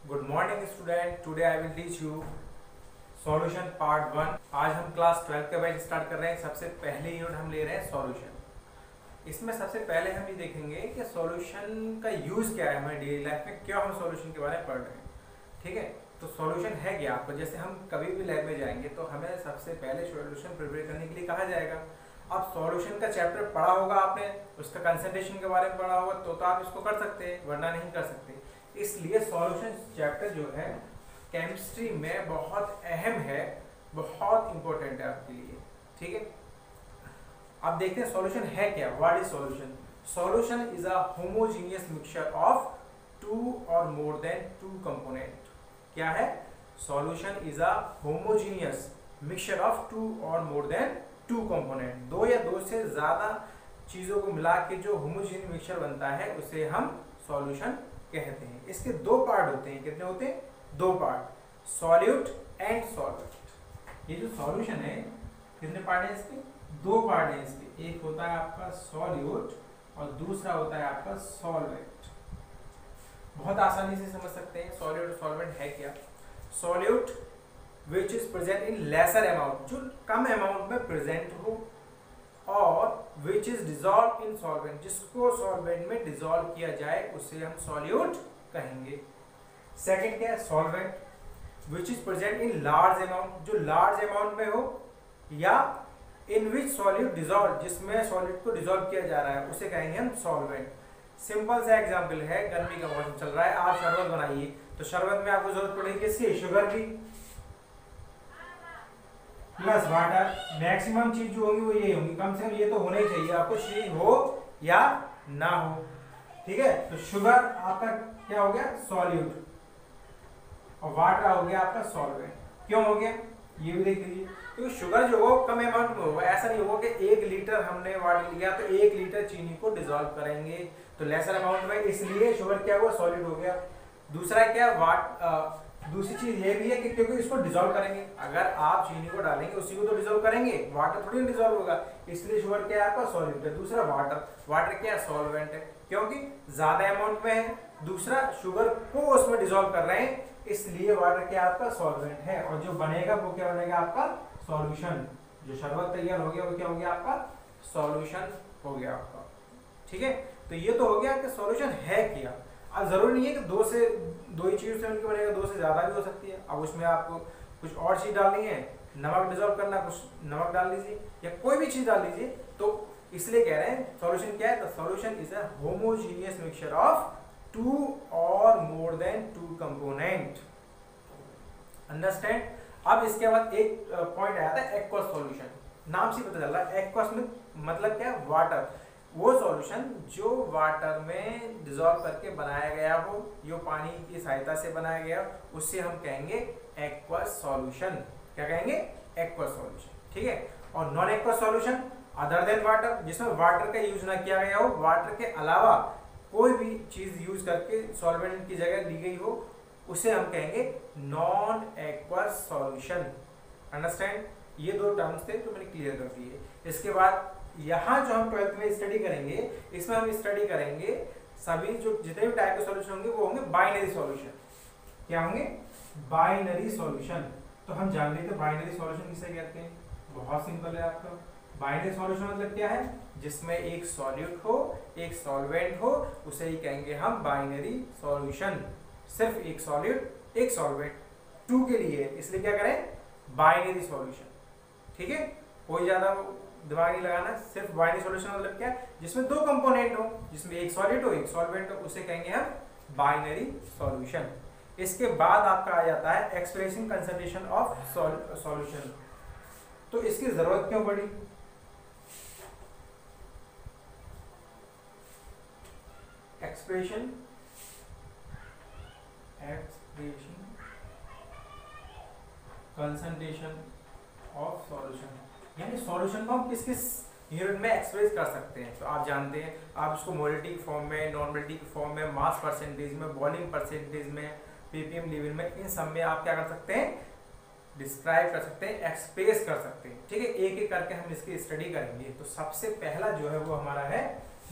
Good morning student, today I will teach you solution part 1। आज हम class 12 का batch start कर रहे हैं। सबसे पहले यूनिट हम ले रहे हैं सॉल्यूशन। इसमें सबसे पहले हम ये देखेंगे कि सॉल्यूशन का यूज क्या है हमारी डेली लाइफ में, क्यों हम सॉल्यूशन के बारे में पढ़ रहे हैं। ठीक है, तो सॉल्यूशन है क्या आपको, जैसे हम कभी भी लैब में जाएंगे तो हमें सबसे पहले सॉल्यूशन प्रिपेयर करने के लिए कहा जाएगा। अब सॉल्यूशन का चैप्टर पढ़ा होगा आपने, उसका कंसंट्रेशन के बारे में पढ़ा होगा तो आप इसको कर सकते हैं, वरना नहीं कर सकते। इसलिए सॉल्यूशन चैप्टर जो है केमिस्ट्री में बहुत अहम है, बहुत इंपॉर्टेंट है आपके लिए। ठीक है, अब देखते हैं सॉल्यूशन है क्या। What is solution? Solution is a homogeneous mixture of two और मोर देन टू कंपोनेंट। क्या है? Solution is a homogeneous mixture of two और मोर देन टू कंपोनेंट। दो या दो से ज्यादा चीजों को मिला के जो होमोजेनियस मिक्सचर बनता है उसे हम सॉल्यूशन कहते हैं। इसके दो पार्ट होते हैं। कितने होते हैं? दो पार्ट, सॉल्यूट एंड सॉल्वेंट। ये जो सॉल्यूशन है कितने पार्ट है इसके? दो पार्ट है इसके। एक होता है आपका सॉल्यूट और दूसरा होता है आपका सॉल्वेंट। बहुत आसानी से समझ सकते हैं सॉल्यूट और सॉल्वेंट है क्या। Solute which is present in lesser amount, जो कम अमाउंट में प्रेजेंट हो, और which is dissolve in solvent, जिसको सॉल्वेंट में डिजॉल्व किया जाए उसे हम सॉल्यूट कहेंगे। सेकंड क्या है? Solvent which is present in large amount, जो लार्ज अमाउंट में हो या इन विच सॉल्यूट डिजॉल्व, जिसमें सॉल्यूट को डिजॉल्व किया जा रहा है उसे कहेंगे हम सॉल्वेंट। सिंपल सा एग्जांपल है, गर्मी का मौसम चल रहा है, आप शरबत बनाइए तो शरबत में आपको जरूरत पड़ेगी किसकी? शुगर की प्लस वाटर। मैक्सिमम चीज जो होगी वो ये होगी, कम से कम ये तो होना ही चाहिए आपको, श्री हो या ना हो। ठीक है, तो शुगर आपका क्या हो गया? सॉल्यूट, और वाटर हो गया आपका सॉल्वेंट। क्यों हो गया ये भी देख लीजिए, क्योंकि शुगर जो हो कम अमाउंट में होगा। ऐसा नहीं होगा कि 1 लीटर हमने वाटर लिया तो 1 लीटर चीनी को डिजोल्व करेंगे, तो लेसर अमाउंट में, इसलिए शुगर क्या हुआ? सॉलिड हो गया। दूसरा क्या, दूसरी चीज ये भी है कि क्योंकि इसको डिजोल्व करेंगे, अगर आप चीनी को डालेंगे उसी को तो डिजोल्व करेंगे, वाटर थोड़ी डिजोल्व होगा, इसलिए शुगर क्या है आपका? सॉलिड है। दूसरा वाटर क्या है? सॉल्वेंट है, क्योंकि ज्यादा अमाउंट में है। दूसरा शुगर को उसमें डिजोल्व कर रहे हैं, इसलिए वाटर क्या आपका? सॉल्वेंट है। और जो बनेगा वो क्या बनेगा आपका? सॉल्यूशन। जो शरबत तैयार हो गया वो क्या हो गया आपका? सॉल्यूशन हो गया आपका। ठीक है, तो ये तो हो गया कि सॉल्यूशन है क्या। अब जरूरी नहीं है कि दो ही चीजों से मिलकर बनेगा, दो से ज्यादा भी हो सकती है। अब उसमें आपको कुछ और चीज डालनी है, नमक डिजोल्व करना, कुछ नमक डाल लीजिए या कोई भी चीज डाल लीजिए। तो इसलिए कह रहे हैं सॉल्यूशन क्या है? The solution is a homogeneous mixture of two और more than two component. Understand? अब इसके बाद एक पॉइंट आया था एक्वस सॉल्यूशन। नाम से पता चल रहा है एक्वस में मतलब क्या? वाटर। वो सॉल्यूशन जो वाटर में डिजोल्व करके बनाया गया हो, जो पानी की सहायता से बनाया गया हो, उससे हम कहेंगे एक्वस सॉल्यूशन। क्या कहेंगे? Aqueous solution. ठीक है, और non aqueous solution other than water, जिसमें वाटर का यूज ना किया गया हो, वाटर के अलावा कोई भी चीज यूज करके सॉल्वेंट की जगह ली गई हो, उसे हम कहेंगे नॉन एक्वस सॉल्यूशन। अंडरस्टैंड? ये दो टर्म्स थे तो मैंने क्लियर कर दिए। इसके बाद यहाँ जो हम 12th में स्टडी करेंगे, इसमें हम स्टडी करेंगे सभी जो जितने भी टाइप के सॉल्यूशन होंगे वो होंगे बाइनरी सॉल्यूशन। क्या होंगे? Binary solution. तो हम जान लेते हैं बाइनरी सॉल्यूशन किसे कहते हैं। बहुत सिंपल है आपका। बाइनरी सॉल्यूशन मतलब क्या है? जिसमें एक सॉल्यूट हो, एक सॉल्वेंट हो, उसे ही कहेंगे हम बाइनरी सॉल्यूशन। सिर्फ एक सॉल्यूट एक सॉल्वेंट, टू के लिए, इसलिए क्या करें? Binary solution. ठीक है, कोई ज्यादा दिमाग नहीं लगाना। सिर्फ बाइनरी सॉल्यूशन मतलब क्या? जिसमें दो कंपोनेंट हो, जिसमें एक सॉलिड हो एक सॉल्वेंट हो, उसे कहेंगे हम बाइनरी सॉल्यूशन। इसके बाद आपका आ जाता है एक्सप्रेशन कंसंट्रेशन ऑफ सॉल्यूशन। तो इसकी जरूरत क्यों पड़ी? एक्सप्रेशन कंसंट्रेशन ऑफ सॉल्यूशन, यानी सॉल्यूशन को हम किस किस यूनिट में एक्सप्रेस कर सकते हैं। तो आप जानते हैं, आप इसको मोलिटी की फॉर्म में, नॉर्मलिटी की फॉर्म में, मास परसेंटेज में, बॉइलिंग परसेंटेज में, पीपीएम लेवल में, इन सब में आप क्या कर सकते हैं? डिस्क्राइब कर सकते हैं, एक्सप्रेस कर सकते हैं। ठीक है, एक एक करके हम इसकी स्टडी करेंगे। तो सबसे पहला जो है वो हमारा है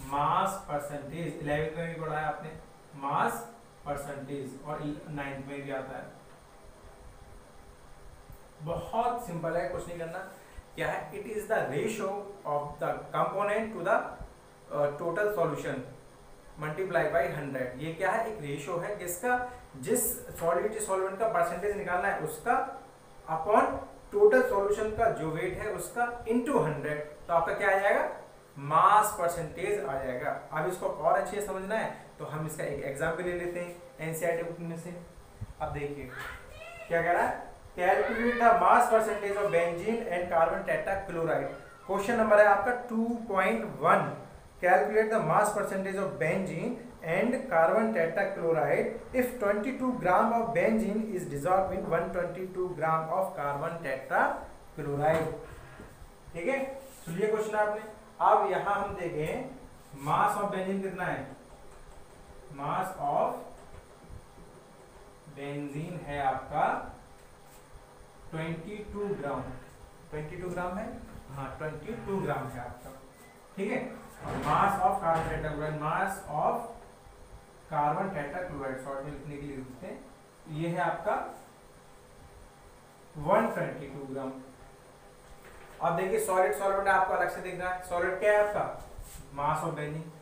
मास परसेंटेज। 11th में भी पढ़ा है आपने, मास परसेंटेज, और 9th में भी आता है। बहुत सिंपल है, कुछ नहीं करना। क्या है? It is the ratio of the component to the total solution multiply by 100। ये क्या है? एक रेशियो है जिसका जिस सॉलिड सॉल्वेंट का परसेंटेज निकालना है उसका अपॉन टोटल सॉल्यूशन का जो वेट है उसका इनटू 100। तो आपका क्या आ जाएगा? मास परसेंटेज आ जाएगा। अब इसको और अच्छे से समझना है तो हम इसका एक एग्जाम्पल ले लेते हैं एनसीईआरटी बुक में से। अब देखिए क्या कह रहा है, calculate the mass percentage of benzene and carbon tetrachloride. Question number है आपका 2.1। Calculate the mass percentage of benzene and carbon tetrachloride if 22 gram of benzene is dissolved in 122 gram of carbon tetrachloride। ठीक है, सुनिए question आपने। अब यहां हम देखें मास ऑफ बेंजीन कितना है। मास ऑफ बेंजीन है आपका 22 ग्राम। 22 ग्राम है, हाँ 22 ग्राम है आपका। ठीक है, mass of carbon tetrachloride, mass of carbon tetrachloride short में लिखने के लिए लिखते हैं, ये है आपका 122 ग्राम। अब देखिए सॉलिड सॉल्वेंट आपको अलग से दिख रहा है। सॉलिड क्या है आपका? Mass of benzene.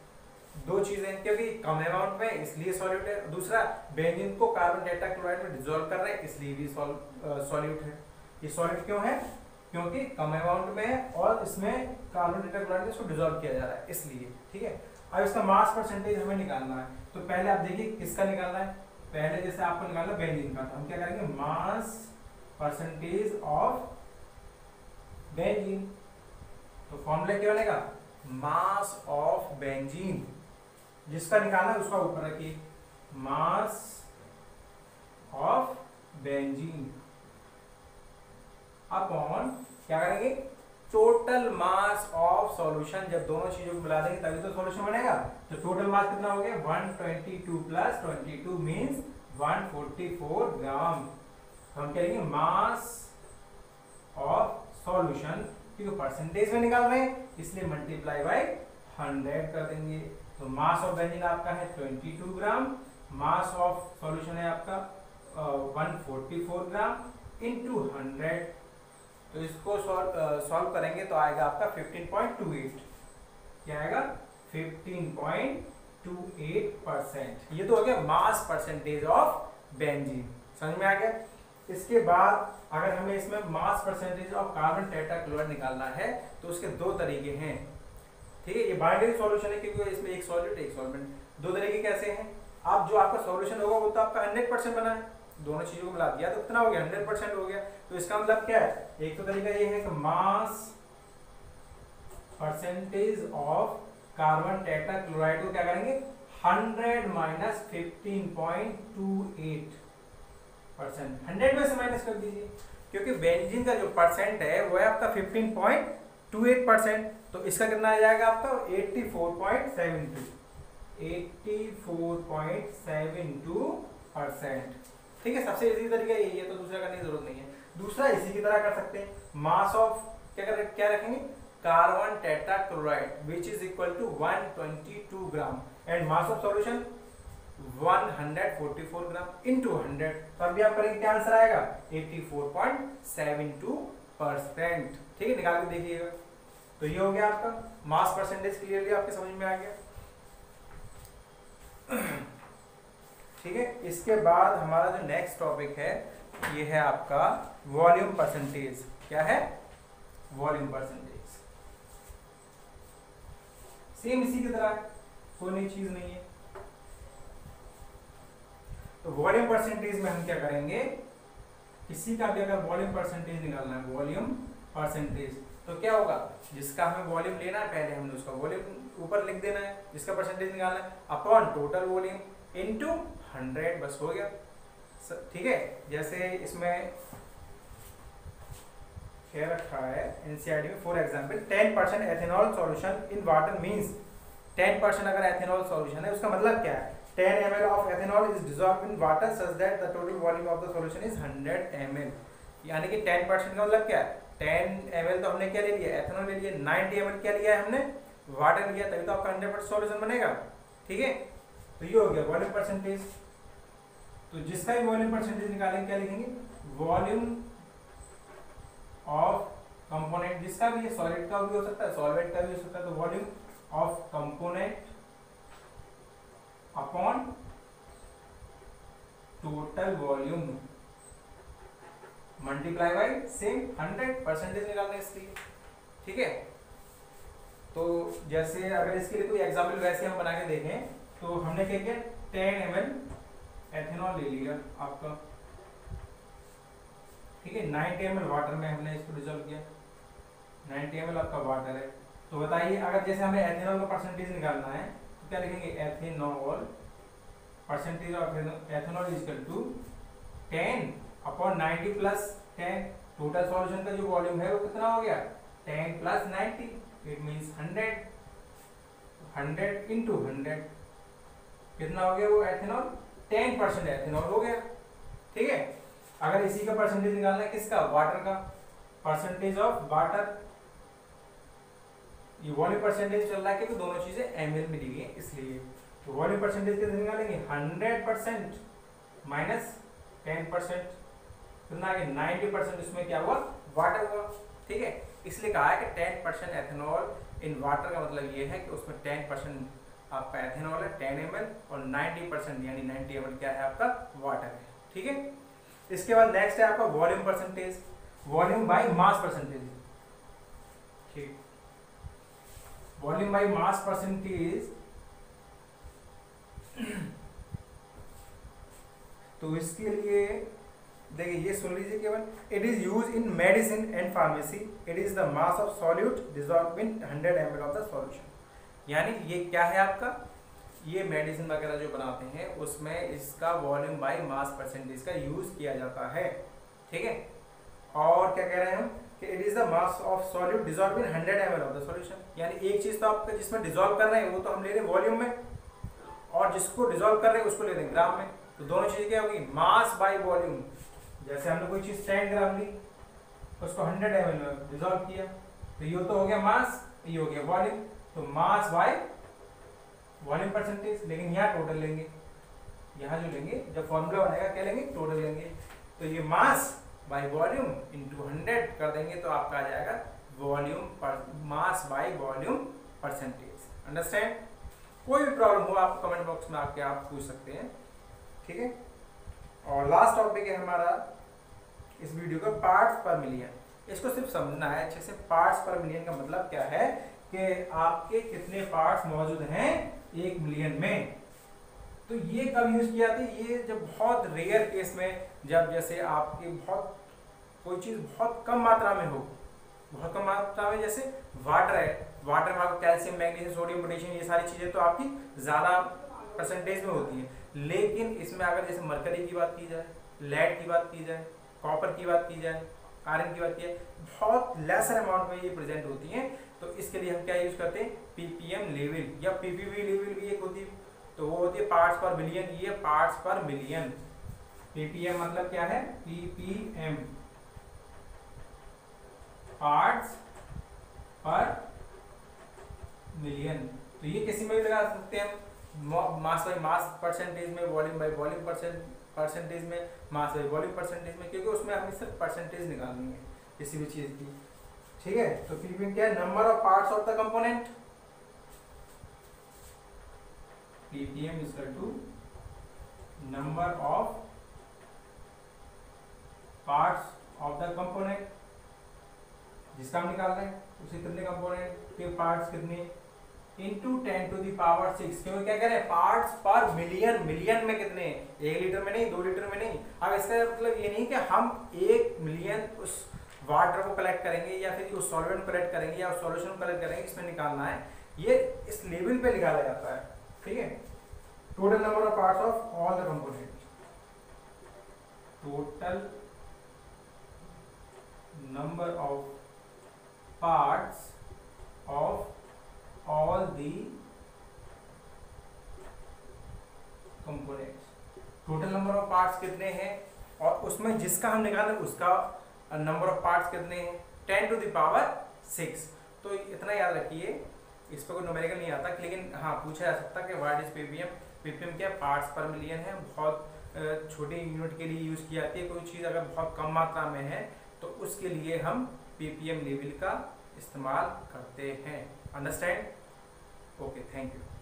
दो चीजें, क्योंकि कम अमाउंट में इसलिए सॉल्यूट है, दूसरा बेंजीन को कार्बन टेट्राक्लोराइड में डिसॉल्व कर रहे हैं इसलिए भी सॉल्यूट है। ये सॉलिड क्यों है? क्योंकि कम अमाउंट में है और इसमें कार्बन टेट्राक्लोराइड में इसको डिसॉल्व किया जा रहा है इसलिए। ठीक है, अब इसका मास परसेंटेज हमें निकालना है। तो पहले आप देखिए किसका निकालना है। पहले जैसे आपको निकालना बेंजीन का, तो हम क्या करेंगे? Mass percentage of benzene. तो फॉर्मूला क्या बनेगा? Mass of benzene. जिसका निकालना है उसका ऊपर रखिए, मास ऑफ बेंजीन अपॉन क्या करेंगे? Total mass of solution. जब दोनों चीजों को मिला देंगे तभी तो सॉल्यूशन बनेगा। तो टोटल मास कितना हो गया? 122 प्लस 22 मींस 144 ग्राम। तो हम कहेंगे मास ऑफ सॉल्यूशन, क्योंकि परसेंटेज में निकाल रहे हैं इसलिए मल्टीप्लाई बाय 100 कर देंगे। तो मास ऑफ बेंजीन आपका है 22 ग्राम, मास ऑफ सॉल्यूशन है आपका 144 ग्राम इनटू 100। तो इसको सॉल्व करेंगे तो आएगा आपका 15.28। क्या आएगा? 15.28%। ये तो हो गया मास परसेंटेज ऑफ बेंजीन। समझ में आ गया? इसके बाद अगर हमें इसमें mass percentage of carbon tetrachloride निकालना है तो उसके दो तरीके हैं। ठीक है, ये बाइनरी सॉल्यूशन है क्योंकि इसमें एक सॉल्यूट एक सॉल्वेंट। दो तरीके कैसे हैं? अब जो आपका सॉल्यूशन होगा वो तो आपका 100% बना है, दोनों चीजों को मिला दिया तो कितना हो गया? 100% हो गया। तो इसका मतलब क्या है? एक तो तरीका ये है कि mass percentage of carbon tetrachloride को क्या करेंगे? 100 माइनस 15.28%। 100 में से माइनस कर दीजिए क्योंकि बेंजीन का जो परसेंट है वो है आपका 15.28%। तो इसका कितना आ जाएगा आपका? 84.72। 84.72%। ठीक है, सबसे इजी तरीका यही है, तो दूसरा करने की जरूरत नहीं है। दूसरा इसी की तरह कर सकते हैं, मास ऑफ क्या रखेंगे? Carbon tetrachloride which is equal to 122 gram and mass of solution 144 gram into 100। तो अभी आप करेंगे क्या आंसर आएगा? 84.72%। ठीक है, निकाल के देखिएगा। तो ये हो गया आपका मास परसेंटेज। क्लियरली आपके समझ में आ गया? ठीक है, इसके बाद हमारा जो नेक्स्ट टॉपिक है ये है आपका वॉल्यूम परसेंटेज। क्या है? Volume percentage. सेम इसी की तरह, कोई नई चीज नहीं है। तो वॉल्यूम परसेंटेज में हम क्या करेंगे? किसी का भी अगर वॉल्यूम परसेंटेज निकालना है, वॉल्यूम परसेंटेज, तो क्या होगा? जिसका हमें वॉल्यूम लेना है पहले हमने उसका वॉल्यूम ऊपर लिख देना है, जिसका परसेंटेज निकालना है अपॉन टोटल वॉल्यूम इनटू 100, बस हो गया। ठीक है, जैसे इसमें क्या रखा है एनसीईआरटी में, for example 10% ethanol solution in water means 10% अगर एथेनॉल सॉल्यूशन है उसका मतलब क्या है? 10 ml of ethanol is dissolved in water such that the total volume of the solution is 100 ml। यानी कि 10% का मतलब क्या है? 10 ml तो हमने क्या ले लिया? एथेनॉल ले लिया। 90 ml क्या लिया है हमने? वाटर लिया, तभी तो आपका 100% सॉल्यूशन बनेगा। ठीक है, तो ये हो गया वॉल्यूम परसेंटेज। तो जिसका भी वॉल्यूम परसेंटेज निकालेंगे क्या लिखेंगे, वॉल्यूम ऑफ कंपोनेंट, जिसका भी है, सॉलिड का भी हो सकता है, सॉल्वेंट का भी हो सकता है, तो volume of component upon total volume multiply by same 100 percentage निकालना है इसके लिए। ठीक है, तो जैसे अगर इसके लिए कोई एग्जाम्पल वैसे हम बना के देखें तो हमने क्या किया, 10 ml एथेनॉल ले लिया आपका, ठीक है, 90 ml वाटर में हमने इसको डिसॉल्व किया, 90 ml आपका वाटर है। तो बताइए अगर जैसे हमें एथेनॉल का परसेंटेज निकालना है तो क्या लिखेंगे, ethanol percentage of ethanol is equal to 10 upon 90 plus 10, total solution का जो वॉल्यूम है वो कितना हो गया, 10 प्लस 90, इट मींस 100, 100 इंटू 100 कितना हो गया वो एथेनॉल, 10% एथेनॉल हो गया। ठीक है, अगर इसी का परसेंटेज निकालना है किसका, वाटर का, परसेंटेज ऑफ वाटर, ये वॉल्यूम परसेंटेज चल रहा है कि तो दोनों चीजें एमएल में दी गई है इसलिए, तो वॉल्यूम परसेंटेज कैसे निकालेंगे, 100% माइनस 10%, कितना आ गया 90%, इसमें क्या हुआ, वाटर हुआ। ठीक है, इसलिए कहा है कि 10% एथेनॉल इन वाटर का मतलब ये है कि उसमें 10% आपका एथेनॉल है 10 ml और 90% यानी 90 ml क्या है आपका वाटर है। ठीक है, इसके बाद नेक्स्ट है आपका volume percentage, volume by mass percentage. ठीक, वॉल्यूम बाय मास परसेंटेज, तो इसके लिए देखिए ये सुन लीजिए केवल, it is use in medicine and pharmacy, it is the mass of solute dissolve in 100 ml of the solution. यानी ये क्या है आपका, ये मेडिसिन वगैरह जो बनाते हैं उसमें इसका वॉल्यूम बाय मास परसेंटेज का यूज किया जाता है। ठीक है, और क्या कह रहे हैं हम कि it is the mass of solute dissolve in 100 ml of the solution, यानी एक चीज तो आपका जिसमें डिसॉल्व कर रहे हैं वो तो हम ले रहे हैं वॉल्यूम में, और जिसको डिसॉल्व कर रहे हैं उसको ले रहे हैं ग्राम में, तो दोनों चीजें क्या होगी, मास बाय वॉल्यूम। जैसे हमने कोई चीज 10 ग्राम ली, उसको 100 ml में डिसॉल्व किया, तो ये तो हो गया मास, ये हो गया वॉल्यूम, तो मास बाय वॉल्यूम परसेंटेज। लेकिन यहाँ टोटल लेंगे, यहाँ जो लेंगे जब फॉर्मूला बनेगा क्या लेंगे, टोटल लेंगे, तो ये मास बाय वॉल्यूम इनटू 100 कर देंगे तो आपका आ जाएगा वॉल्यूम पर mass by volume percentage. Understand, कोई भी प्रॉब्लम हो आप कमेंट बॉक्स में आके आप पूछ सकते हैं। ठीक है, और लास्ट टॉपिक है हमारा इस वीडियो का पार्ट्स पर मिलियन। इसको सिर्फ समझना है अच्छे से, पार्ट्स पर मिलियन का मतलब क्या है कि आपके कितने पार्ट्स मौजूद हैं 1 मिलियन में। तो ये कब यूज किया था, ये जब बहुत रेयर केस में, जब जैसे आपकी बहुत कोई चीज बहुत कम मात्रा में हो, बहुत कम मात्रा में, जैसे वाटर है, वाटर में आपको कैल्शियम, मैग्नीशियम, सोडियम, पोटेशियम, ये सारी चीजें तो आपकी ज्यादा परसेंटेज में होती है। लेकिन इसमें अगर जैसे मरकरी की बात की जाए, लेड की बात की जाए, कॉपर की बात की जाए, आयरन की बात की जाए, बहुत लेसर अमाउंट में ये प्रेजेंट होती हैं। तो इसके लिए हम क्या यूज करते हैं, पीपीएम लेवल या पीपीवी लेवल भी एक होती है, तो वो होती है पार्ट्स पर बिलियन, ये पार्ट्स पर मिलियन। पीपीएम मतलब क्या है, पीपीएम पार्ट्स पर मिलियन। तो ये किसी में भी लगा सकते हैं, मास बाय मास परसेंटेज में, वॉल्यूम बाय वॉल्यूम परसेंटेज में, मास बाय वॉल्यूम परसेंटेज में, क्योंकि उसमें हमें सिर्फ परसेंटेज निकालनी है किसी भी चीज की। ठीक है, तो पीपीएम क्या है, number of parts of the component, PPM is equal to number of parts of the component, जिसका हम निकाल रहे हैं उसे कितने कंपोनेंट के पार्ट्स कितने, इंटू 10 टू द पावर 6, क्योंकि क्या कह रहे हैं पार्ट्स पर मिलियन, मिलियन में कितने, 1 लीटर में नहीं, 2 लीटर में नहीं। अब इसका मतलब ये नहीं कि हम 1 मिलियन उस वाटर को कलेक्ट करेंगे या फिर उस सॉल्वेंट को कलेक्ट करेंगे या उस सॉल्यूशन को कलेक्ट करेंगे, इसमें निकालना है, ये इस लेवल पे निकाला जाता है। ठीक है, total number of parts of all the component, total number of parts of all the components, total number of parts कितने हैं और उसमें जिसका हम निकालें उसका नंबर ऑफ पार्ट्स कितने हैं, 10 टू द पावर 6। तो इतना याद रखिए, इस पर कोई न्यूमेरिकल नहीं आता, लेकिन हाँ पूछा जा सकता कि व्हाट इज पीपीएम। पीपीएम क्या, पार्ट्स पर मिलियन है, बहुत छोटे यूनिट के लिए यूज़ की जाती है। कोई चीज़ अगर बहुत कम मात्रा में है तो उसके लिए हम ppm लेवल का इस्तेमाल करते हैं। अंडरस्टैंड? Okay, thank you.